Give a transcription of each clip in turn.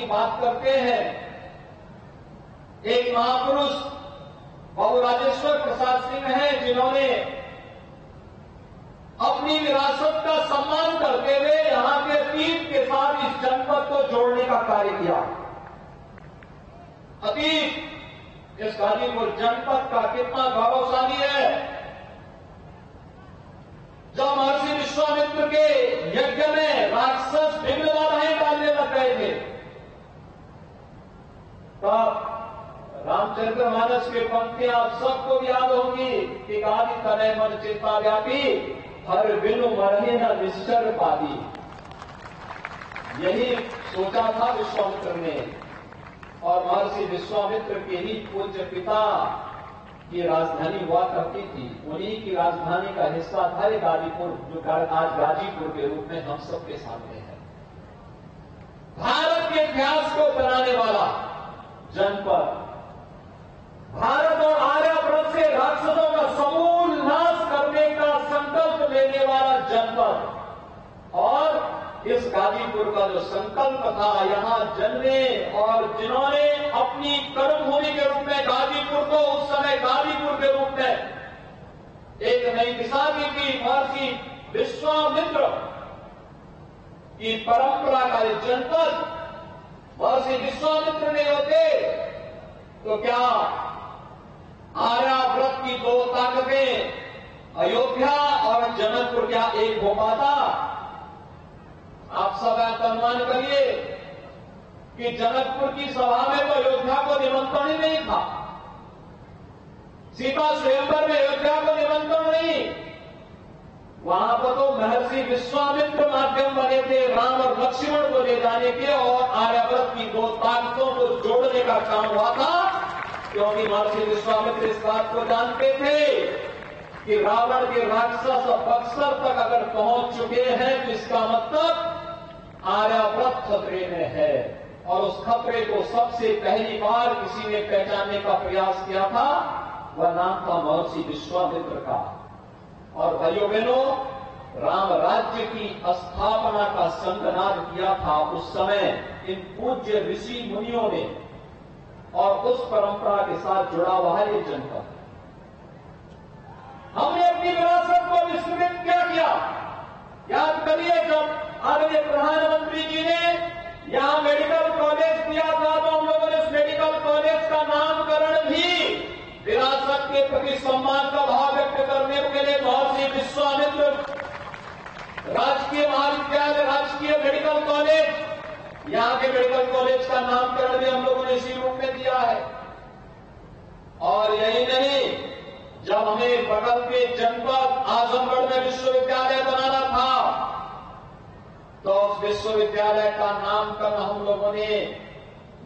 की बात करते हैं, एक महापुरुष बाबू राजेश्वर प्रसाद सिंह हैं, जिन्होंने अपनी विरासत का सम्मान करते हुए यहां के अतीत के साथ इस जनपद को जोड़ने का कार्य किया। अतीत इस गाजीपुर जनपद का कितना गौरवशाली है। जब महर्षि विश्वामित्र के यज्ञ में राक्षस भिन्न बाधाएं डालने लग गए थे, तब रामचरितमानस की पंक्तियां आप सबको याद होंगी कि आदि तनय मन चित्ता व्यापी हर बिनु मरहे न निश्चर पादी। यही सोचा था विश्वामित्र ने, और महर्षि विश्वामित्र के ही पूज्य पिता की राजधानी हुआ करती थी। उन्हीं की राजधानी का हिस्सा था ये गाजीपुर, जो आज गाजीपुर के रूप में हम सबके सामने है। भारत के इतिहास को बनाने वाला जनपद, भारत और आर्यव्रत से राक्षसों का समूल नाश करने का संकल्प लेने वाला जनपद, और इस गाजीपुर का जो संकल्प था, यहां जन्मे और जिन्होंने अपनी कर्मभूमि के रूप में गाजीपुर को उस समय गाजीपुर के रूप में एक नई दिशा दी थी, महर्षि विश्वामित्र की परंपरा का ये जनपद महर्षि विश्वामित्र ने होते तो क्या आर्याव्रत की दो ताकतें अयोध्या और जनकपुर क्या एक हो पाता? आप सब अनुमान करिए कि जनकपुर की सभा में तो अयोध्या को निमंत्रण ही नहीं था, सीता स्वयंवर में अयोध्या को निमंत्रण नहीं, वहां पर तो महर्षि विश्वामित्र माध्यम बने थे राम और लक्ष्मण को ले जाने के और आर्याव्रत की दो ताकतों को जोड़ने का काम हुआ था। क्योंकि महर्षि विश्वामित्र इस बात को जानते थे कि रावण के राक्षस और बक्सर तक अगर पहुंच चुके हैं तो इसका मतलब आर्याव्रत खतरे में है, और उस खतरे को सबसे पहली बार किसी ने पहचानने का प्रयास किया था, वह नाम था महर्षि विश्वामित्र का। और भाइयों बहनों, राम राज्य की स्थापना का संगनाद किया था उस समय इन पूज्य ऋषि मुनियों ने, और उस परंपरा के साथ जुड़ा हुआ है ये जनपद। हमने अपनी विरासत को विस्मृत क्या किया? याद करिए, जब आदरणीय प्रधानमंत्री जी ने यहां मेडिकल कॉलेज दिया था तो हम लोगों ने उस मेडिकल कॉलेज का नामकरण भी विरासत के प्रति सम्मान का भाव व्यक्त करने के लिए महर्षि विश्वामित्र राजकीय महाविद्यालय, राजकीय मेडिकल कॉलेज, यहां के मेडिकल कॉलेज का नामकरण भी हम लोगों ने इसी रूप में दिया है। और यही नहीं, जब हमें बगल के जनपद आजमगढ़ में विश्वविद्यालय बनाना था तो उस विश्वविद्यालय का नामकरण हम लोगों ने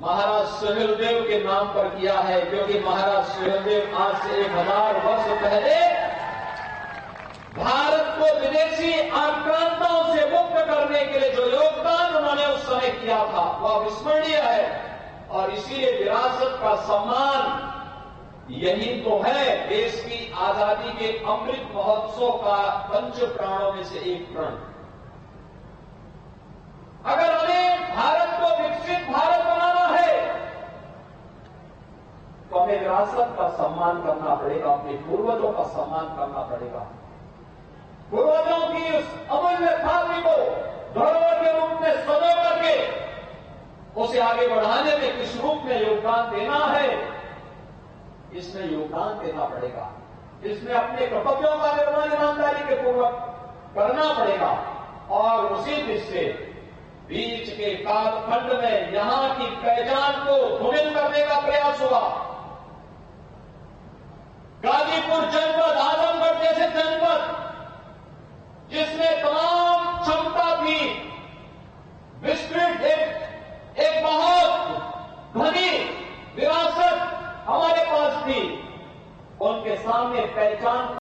महाराज सुहेलदेव के नाम पर किया है, क्योंकि महाराज सुहेलदेव आज से 1000 वर्ष पहले भारत को विदेशी आक्रांताओं से मुक्त करने के लिए जो योगदान उन्होंने उस समय किया था वह विस्मरणीय है। और इसीलिए विरासत का सम्मान यही तो है देश की आजादी के अमृत महोत्सव का पंच प्राणों में से एक प्रण। अगर हमें भारत को विकसित भारत बनाना है तो हमें विरासत का सम्मान करना पड़ेगा, अपने पूर्वजों का सम्मान करना पड़ेगा। पूर्वजों की उस अमूल्य खाति को धरोहर के रूप में सजो करके उसे आगे बढ़ाने में किस रूप में योगदान देना है, इसमें योगदान देना पड़ेगा। इसमें अपने कर्तव्यों का निर्वहन ईमानदारी के पूर्वक करना पड़ेगा। और उसी दृष्टि से बीच के कालखंड में यहां की पहचान को धूमिल करने का प्रयास हुआ। गाजीपुर जनपद, आजमगढ़ जैसे जनपद